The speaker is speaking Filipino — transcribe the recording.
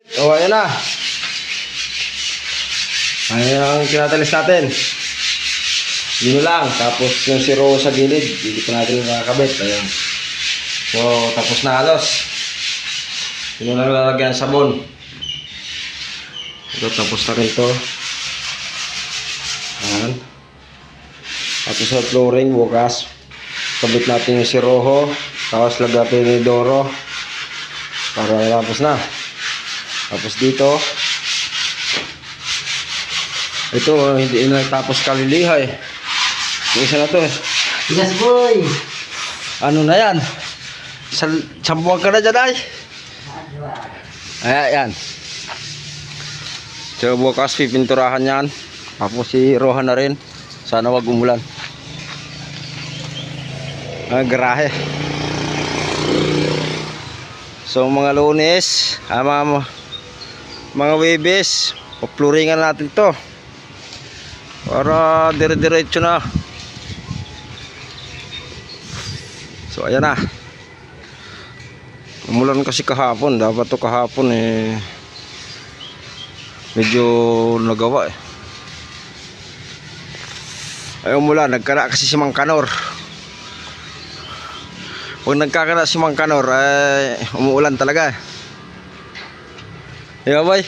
O, ayan na. Ayan ang tinatalis natin. Yun lang. Tapos yung siro sa gilid, hindi pa natin nakakabit. Ayan. So, tapos na halos. Yun lang lalagyan ng sabon. Ito, tapos na rin ito. Ayan. Tapos sa flooring, bukas. Kabit natin yung siroho. Tapos lagyan natin yung doro. Para tapos na. Tapos dito. Ito, hindi na tapos kaliliha eh. Yung isa na to eh. Yes, boy! Ano na yan? Sampuan ka na dyan ay. Ayan. So bukas pipinturahan yan. Tapos si Rohan na rin. Sana wag umulan. Garahe. So mga Lunes, mga Webes, papluringan natin to. Para dire-diretso na. So ayan na. Umulan kasi kahapon. Dapat to kahapon eh medyo nagawa eh. Ay umulan. Nagkana kasi si Mang Kanor. Pag nagkakana si Mang Kanor umuulan talaga eh. Diba boy?